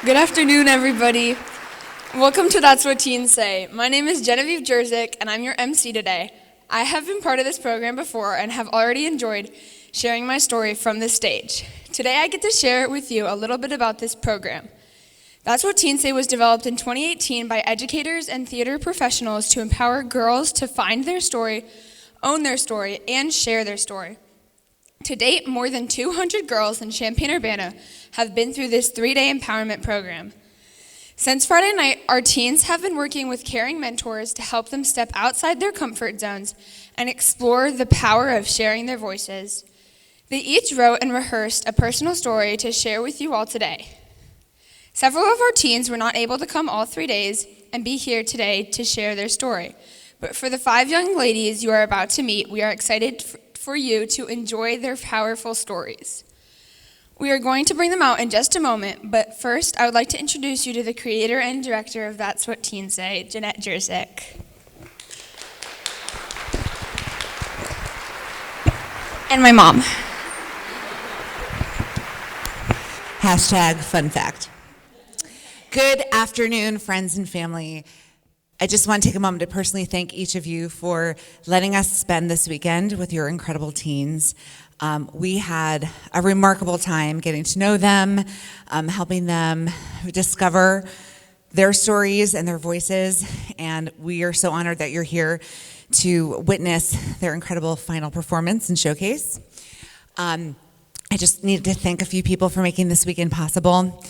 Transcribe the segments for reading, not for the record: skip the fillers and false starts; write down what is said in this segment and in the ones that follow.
Good afternoon, everybody. Welcome to That's What Teens Say. My name is Jurczyk, and I'm your MC today. I have been part of this program before and have already enjoyed sharing my story from this stage. Today, I get to share with you a little bit about this program. That's What Teens Say was developed in 2018 by educators and theater professionals to empower girls to find their story, own their story, and share their story. To date, more than 200 girls in Champaign-Urbana have been through this 3-day empowerment program. Since Friday night, our teens have been working with caring mentors to help them step outside their comfort zones and explore the power of sharing their voices. They each wrote and rehearsed a personal story to share with you all today. Several of our teens were not able to come all 3 days and be here today to share their story. But for the 5 young ladies you are about to meet, we are excited for you to enjoy their powerful stories. We are going to bring them out in just a moment, but first I would like to introduce you to the creator and director of That's What Teens Say, Jenette Jurczyk. And my mom. Hashtag fun fact. Good afternoon, friends and family. I just want to take a moment to personally thank each of you for letting us spend this weekend with your incredible teens. We had a remarkable time getting to know them, helping them discover their stories and their voices, and we are so honored that you're here to witness their incredible final performance and showcase. I just needed to thank a few people for making this weekend possible.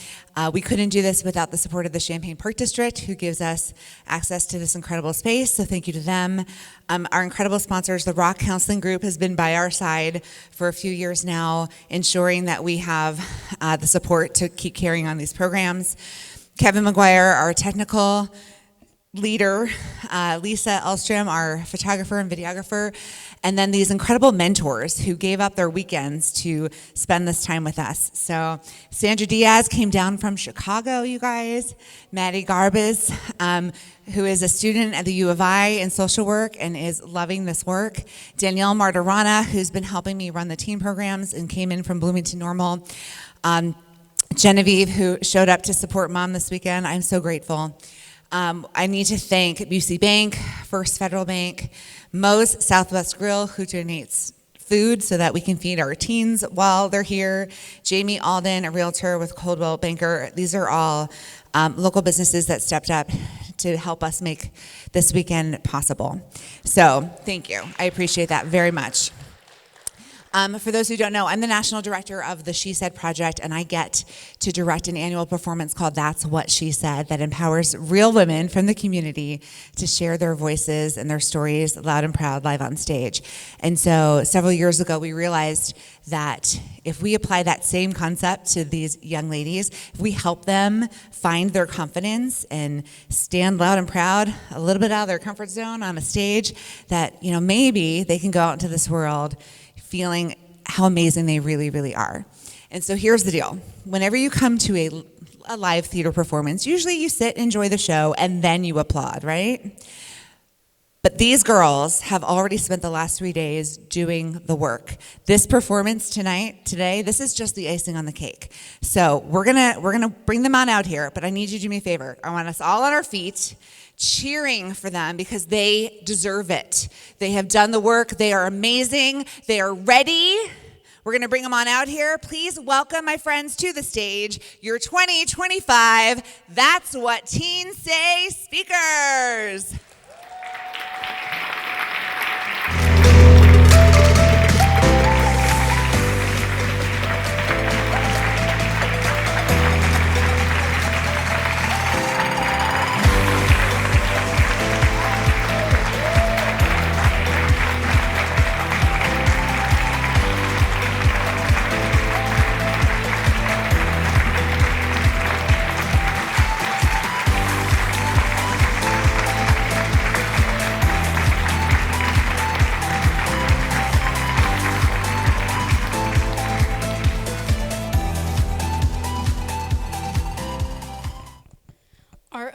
We couldn't do this without the support of the Champaign Park District, who gives us access to this incredible space, so thank you to them. Our incredible sponsors, the Rock Counseling Group, has been by our side for a few years now, ensuring that we have the support to keep carrying on these programs. Kevin McGuire, our technical leader, Lisa Elstrom, our photographer and videographer, and then these incredible mentors who gave up their weekends to spend this time with us. So Sandra Diaz came down from Chicago, you guys. Maddie Garbacz, who is a student at the U of I in social work and is loving this work. Danielle Martorana, who's been helping me run the teen programs and came in from Bloomington Normal. Genevieve, who showed up to support Mom this weekend. I'm so grateful. I need to thank Busey Bank, First Federal Bank, Moe's Southwest Grill, who donates food so that we can feed our teens while they're here, Jayme, Ahlden, a realtor with Coldwell Banker. These are all local businesses that stepped up to help us make this weekend possible. So thank you. I appreciate that very much. For those who don't know, I'm the national director of the She Said Project, and I get to direct an annual performance called That's What She Said that empowers real women from the community to share their voices and their stories loud and proud live on stage. And so several years ago, we realized that if we apply that same concept to these young ladies, if we help them find their confidence and stand loud and proud, a little bit out of their comfort zone on a stage, that maybe they can go out into this world feeling how amazing they really, really are. And so here's the deal. Whenever you come to a live theater performance, usually you sit, enjoy the show, and then you applaud, right? But these girls have already spent the last 3 days doing the work. This performance today, this is just the icing on the cake. So we're gonna bring them on out here, but I need you to do me a favor. I want us all on our feet, cheering for them because they deserve it. They have done the work. They are amazing. They are ready. We're going to bring them on out here. Please welcome my friends to the stage, your 2025 That's What Teens Say speakers.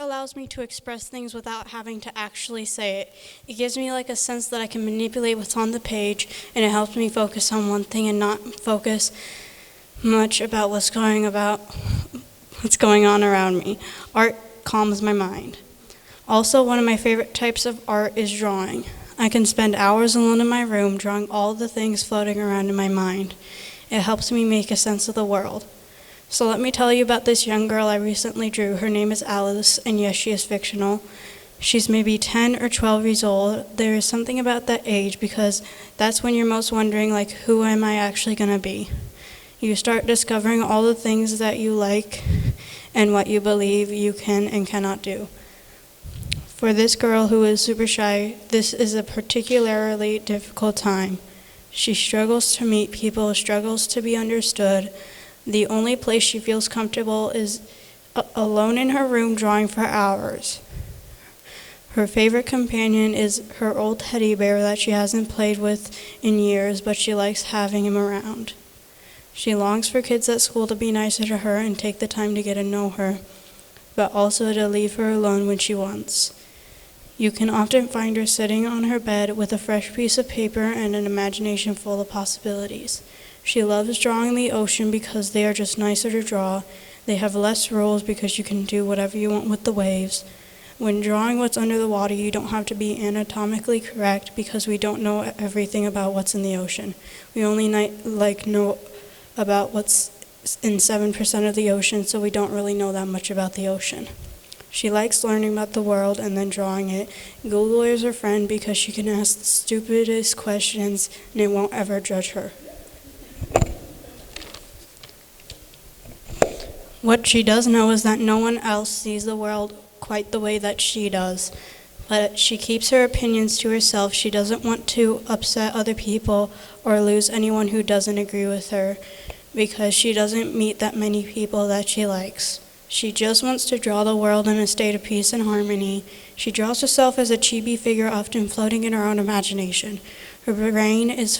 Allows me to express things without having to actually say it. It gives me like a sense that I can manipulate what's on the page, and it helps me focus on one thing and not focus much about what's going what's going on around me. Art calms my mind. Also, one of my favorite types of art is drawing. I can spend hours alone in my room drawing all the things floating around in my mind. It helps me make a sense of the world. So let me tell you about this young girl I recently drew. Her name is Alice, and yes, she is fictional. She's maybe 10 or 12 years old. There is something about that age because that's when you're most wondering, like, who am I actually going to be? You start discovering all the things that you like and what you believe you can and cannot do. For this girl who is super shy, this is a particularly difficult time. She struggles to meet people, struggles to be understood. The only place she feels comfortable is alone in her room drawing for hours. Her favorite companion is her old teddy bear that she hasn't played with in years, but she likes having him around. She longs for kids at school to be nicer to her and take the time to get to know her, but also to leave her alone when she wants. You can often find her sitting on her bed with a fresh piece of paper and an imagination full of possibilities. She loves drawing the ocean because they are just nicer to draw. They have less rules because you can do whatever you want with the waves. When drawing what's under the water, you don't have to be anatomically correct because we don't know everything about what's in the ocean. We only know about what's in 7% of the ocean, so we don't really know that much about the ocean. She likes learning about the world and then drawing it. Google is her friend because she can ask the stupidest questions and it won't ever judge her. What she does know is that no one else sees the world quite the way that she does. But she keeps her opinions to herself. She doesn't want to upset other people or lose anyone who doesn't agree with her because she doesn't meet that many people that she likes. She just wants to draw the world in a state of peace and harmony. She draws herself as a chibi figure, often floating in her own imagination. Her brain is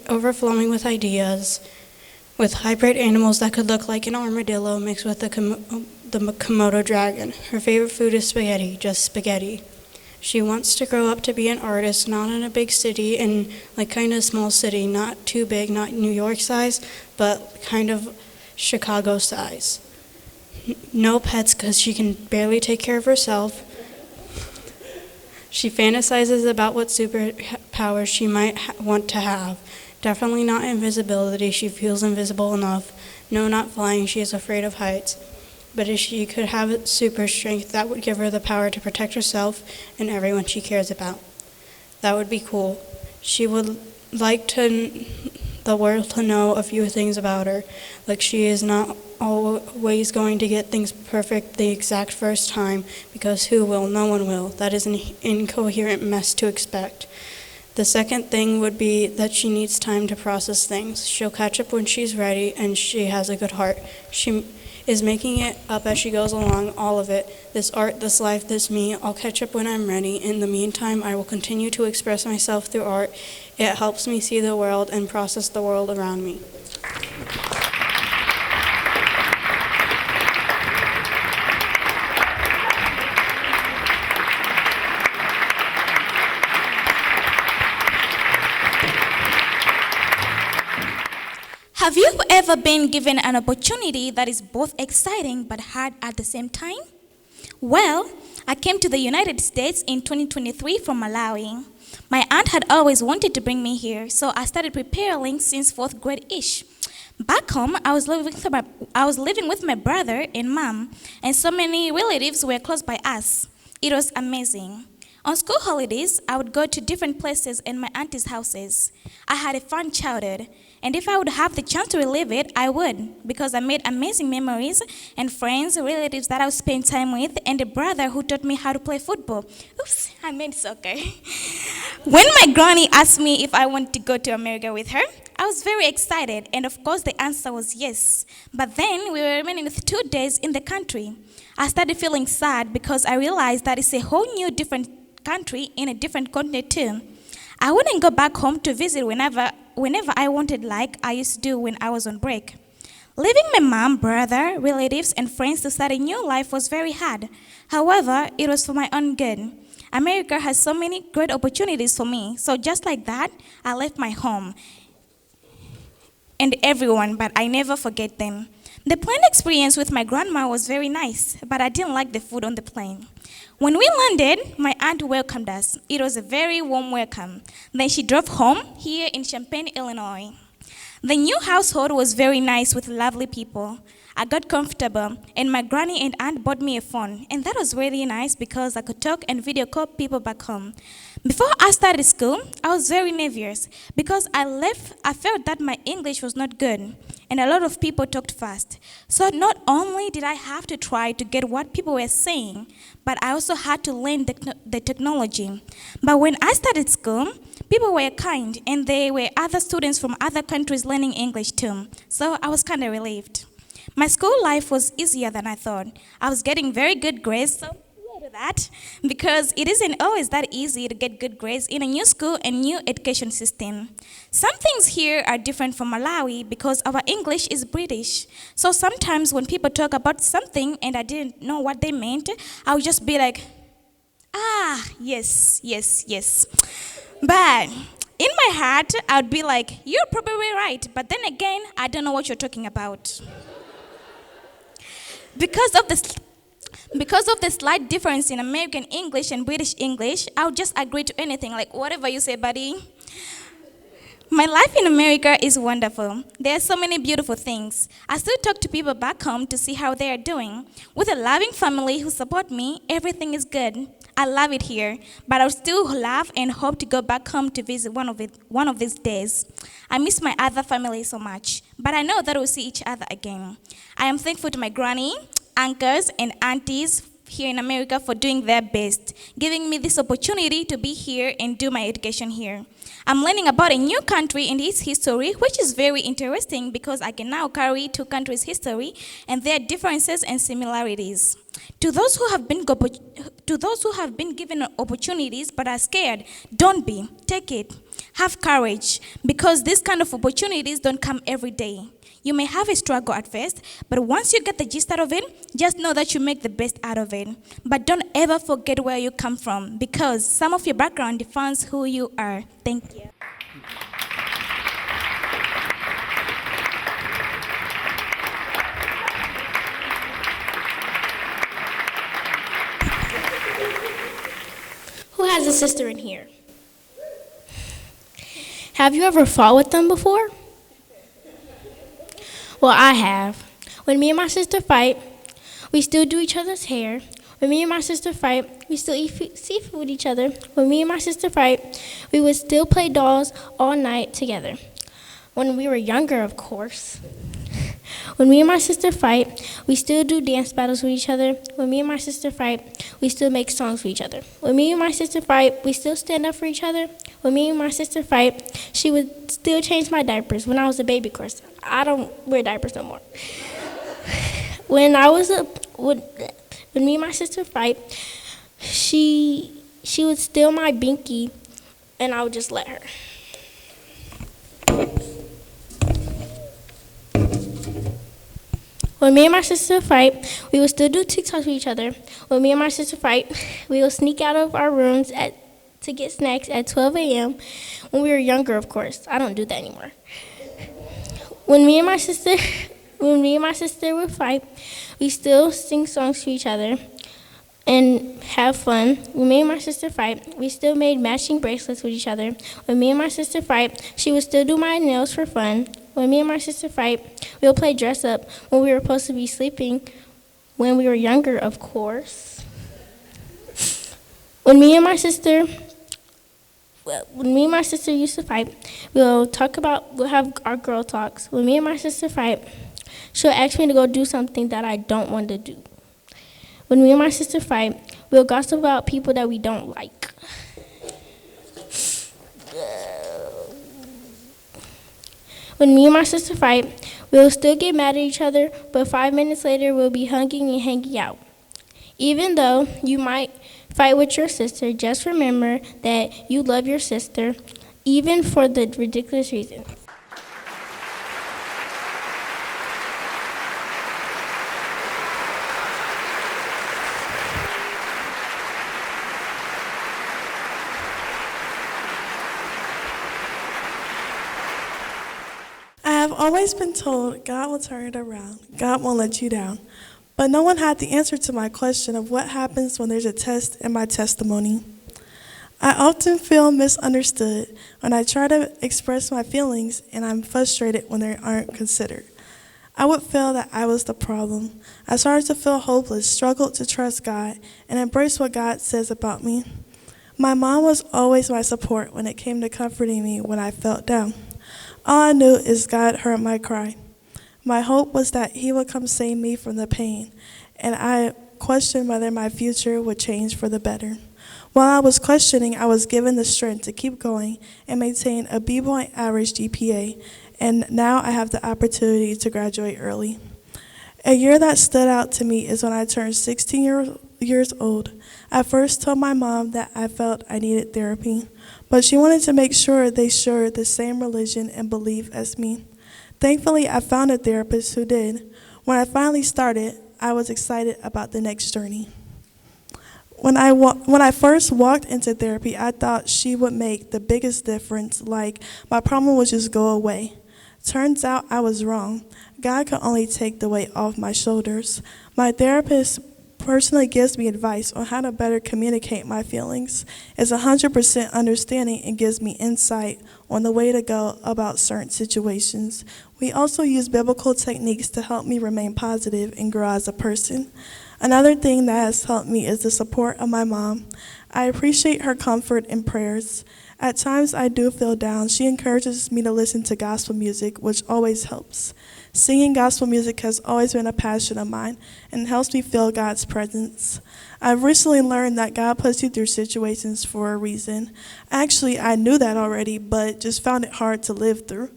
overflowing with ideas, with hybrid animals that could look like an armadillo mixed with the Komodo dragon. Her favorite food is spaghetti, just spaghetti. She wants to grow up to be an artist, not in a big city, in like kind of small city, not too big, not New York size, but kind of Chicago size. No pets because she can barely take care of herself. She fantasizes about what superpowers she might want to have. Definitely not invisibility. She feels invisible enough. No, not flying. She is afraid of heights. But if she could have super strength, that would give her the power to protect herself and everyone she cares about. That would be cool. She would like the world to know a few things about her, like she is not always going to get things perfect the exact first time, because who will? No one will. That is an incoherent mess to expect. The second thing would be that she needs time to process things. She'll catch up when she's ready, and she has a good heart. She is making it up as she goes along, all of it. This art, this life, this me. I'll catch up when I'm ready. In the meantime, I will continue to express myself through art. It helps me see the world and process the world around me. Have you ever been given an opportunity that is both exciting but hard at the same time? Well, I came to the United States in 2023 from Malawi. My aunt had always wanted to bring me here, so I started preparing since 4th grade-ish. Back home, I was living with my brother and mom, and so many relatives were close by us. It was amazing. On school holidays, I would go to different places in my auntie's houses. I had a fun childhood, and if I would have the chance to relive it, I would, because I made amazing memories and friends, relatives that I would spend time with, and a brother who taught me how to play football. Oops, I meant soccer. When my granny asked me if I wanted to go to America with her, I was very excited, and of course the answer was yes. But then we were remaining 2 days in the country. I started feeling sad because I realized that it's a whole new different country in a different continent too. I wouldn't go back home to visit whenever I wanted, like I used to do when I was on break. Leaving my mom, brother, relatives, and friends to start a new life was very hard. However, it was for my own good. America has so many great opportunities for me. So just like that, I left my home and everyone, but I never forget them. The plane experience with my grandma was very nice, but I didn't like the food on the plane. When we landed, my aunt welcomed us. It was a very warm welcome. Then she drove home here in Champaign, Illinois. The new household was very nice with lovely people. I got comfortable, and my granny and aunt bought me a phone, and that was really nice because I could talk and video call people back home. Before I started school, I was very nervous because I felt that my English was not good, and a lot of people talked fast. So not only did I have to try to get what people were saying, but I also had to learn the technology. But when I started school, people were kind, and there were other students from other countries learning English too, so I was kind of relieved. My school life was easier than I thought. I was getting very good grades, so yeah to that, because it isn't always that easy to get good grades in a new school and new education system. Some things here are different from Malawi because our English is British. So sometimes when people talk about something and I didn't know what they meant, I would just be like, yes. But in my heart, I would be like, you're probably right, but then again, I don't know what you're talking about. Because of the slight difference in American English and British English, I would just agree to anything, like whatever you say, buddy. My life in America is wonderful. There are so many beautiful things. I still talk to people back home to see how they are doing. With a loving family who support me, everything is good. I love it here, but I would still love and hope to go back home to visit one of these days. I miss my other family so much, but I know that we'll see each other again. I am thankful to my granny, uncles, and aunties here in America for doing their best, giving me this opportunity to be here and do my education here. I'm learning about a new country and its history, which is very interesting because I can now carry two countries' history and their differences and similarities. To those who have been given opportunities but are scared, don't be. Take it. Have courage, because these kind of opportunities don't come every day. You may have a struggle at first, but once you get the gist out of it, just know that you make the best out of it. But don't ever forget where you come from, because some of your background defines who you are. Thank you. Who has a sister in here? Have you ever fought with them before? Well, I have. When me and my sister fight, we still do each other's hair. When me and my sister fight, we still eat seafood with each other. When me and my sister fight, we would still play dolls all night together. When we were younger, of course. When me and my sister fight, we still do dance battles with each other. When me and my sister fight, we still make songs for each other. When me and my sister fight, we still stand up for each other. When me and my sister fight, she would still change my diapers when I was a baby, of course. I don't wear diapers no more. When me and my sister fight, she would steal my binky, and I would just let her. When me and my sister fight, we would still do TikToks with each other. When me and my sister fight, we would sneak out of our rooms to get snacks at 12 a.m. when we were younger, of course. I don't do that anymore. When me and my sister would fight, we still sing songs to each other and have fun. When me and my sister fight, we still made matching bracelets with each other. When me and my sister fight, she would still do my nails for fun. When me and my sister fight, we'll play dress up when we were supposed to be sleeping when we were younger, of course. When me and my sister used to fight, we'll have our girl talks. When me and my sister fight, she'll ask me to go do something that I don't want to do. When me and my sister fight, we'll gossip about people that we don't like. When me and my sister fight, we'll still get mad at each other, but 5 minutes later, we'll be hugging and hanging out. Even though you might fight with your sister, just remember that you love your sister, even for the ridiculous reasons. I have always been told God will turn it around. God won't let you down. But no one had the answer to my question of what happens when there's a test in my testimony. I often feel misunderstood when I try to express my feelings, and I'm frustrated when they aren't considered. I would feel that I was the problem. I started to feel hopeless, struggled to trust God, and embrace what God says about me. My mom was always my support when it came to comforting me when I felt down. All I knew is God heard my cry. My hope was that he would come save me from the pain, and I questioned whether my future would change for the better. While I was questioning, I was given the strength to keep going and maintain a B-point average GPA, and now I have the opportunity to graduate early. A year that stood out to me is when I turned 16 years old. I first told my mom that I felt I needed therapy, but she wanted to make sure they shared the same religion and belief as me. Thankfully, I found a therapist who did. When I finally started, I was excited about the next journey. When I first walked into therapy, I thought she would make the biggest difference, like my problem would just go away. Turns out I was wrong. God could only take the weight off my shoulders. My therapist personally gives me advice on how to better communicate my feelings, is 100% understanding, and gives me insight on the way to go about certain situations. We also use biblical techniques to help me remain positive and grow as a person. Another thing that has helped me is the support of my mom. I appreciate her comfort and prayers. At times I do feel down. She encourages me to listen to gospel music, which always helps. Singing gospel music has always been a passion of mine and helps me feel God's presence. I've recently learned that God puts you through situations for a reason. Actually, I knew that already, but just found it hard to live through.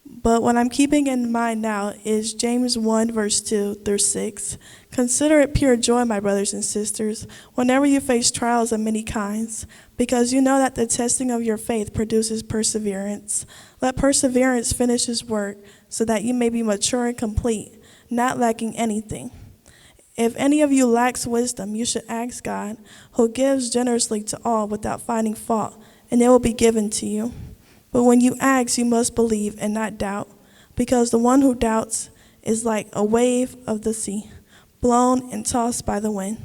But what I'm keeping in mind now is James 1, verse 2 through 6. Consider it pure joy, my brothers and sisters, whenever you face trials of many kinds, because you know that the testing of your faith produces perseverance. Let perseverance finish its work, so that you may be mature and complete, not lacking anything. If any of you lacks wisdom, you should ask God, who gives generously to all without finding fault, and it will be given to you. But when you ask, you must believe and not doubt, because the one who doubts is like a wave of the sea, blown and tossed by the wind.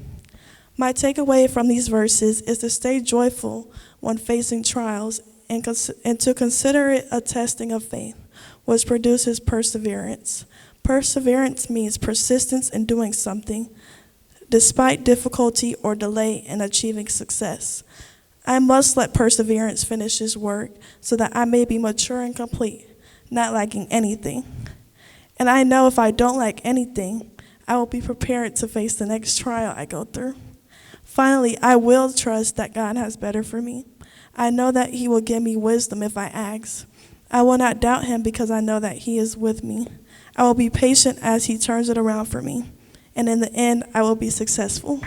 My takeaway from these verses is to stay joyful when facing trials and to consider it a testing of faith, which produces perseverance. Perseverance means persistence in doing something, despite difficulty or delay in achieving success. I must let perseverance finish its work so that I may be mature and complete, not lacking anything. And I know if I don't lack anything, I will be prepared to face the next trial I go through. Finally, I will trust that God has better for me. I know that he will give me wisdom if I ask. I will not doubt him because I know that he is with me. I will be patient as he turns it around for me. And in the end, I will be successful.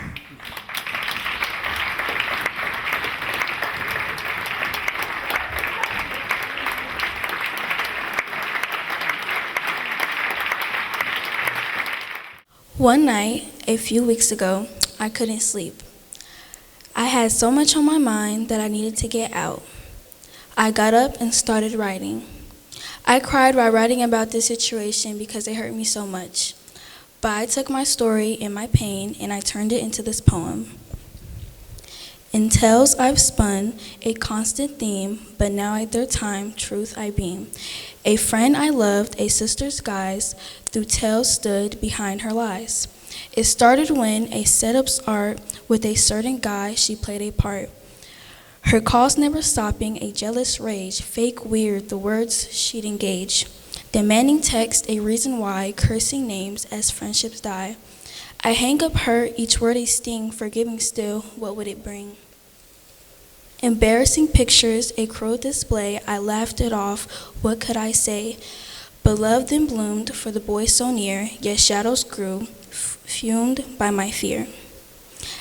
One night, a few weeks ago, I couldn't sleep. I had so much on my mind that I needed to get out. I got up and started writing. I cried while writing about this situation because it hurt me so much. But I took my story and my pain and I turned it into this poem. In tales I've spun, a constant theme, but now at their time, truth I beam. A friend I loved, a sister's guise, through tales stood behind her lies. It started when a setup's art with a certain guy, she played a part. Her calls never stopping, a jealous rage, fake weird, the words she'd engage. Demanding text, a reason why, cursing names as friendships die. I hang up hurt, each word a sting, forgiving still, what would it bring? Embarrassing pictures, a cruel display, I laughed it off, what could I say? Beloved and bloomed for the boy so near, yet shadows grew, fumed by my fear.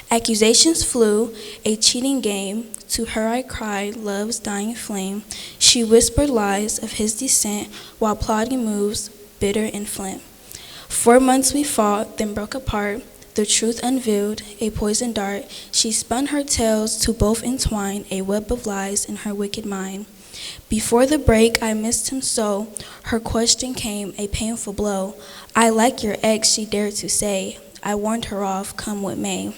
Accusations flew, a cheating game, to her I cried, love's dying flame. She whispered lies of his descent, while plotting moves, bitter and flint. 4 months we fought, then broke apart, the truth unveiled, a poison dart. She spun her tales to both entwine, a web of lies in her wicked mind. Before the break, I missed him so. Her question came, a painful blow. I like your ex, she dared to say. I warned her off, come what may.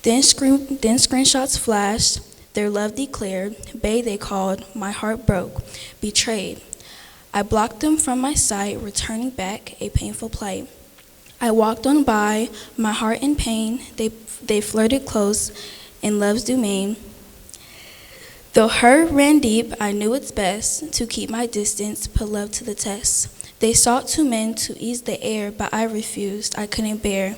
Then screenshots flashed, their love declared. Bae, they called, my heart broke, betrayed. I blocked them from my sight, returning back, a painful plight. I walked on by, my heart in pain. They flirted close in love's domain. Though hurt ran deep, I knew it's best to keep my distance, put love to the test. They sought to mend to ease the air, but I refused, I couldn't bear.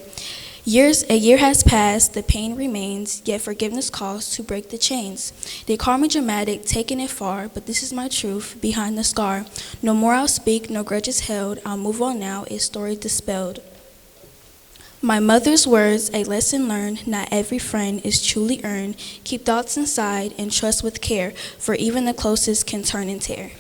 A year has passed, the pain remains, yet forgiveness calls to break the chains. They call me dramatic, taking it far, but this is my truth, behind the scar. No more I'll speak, no grudges held, I'll move on now, a story dispelled. My mother's words, a lesson learned, not every friend is truly earned. Keep thoughts inside and trust with care, for even the closest can turn and tear.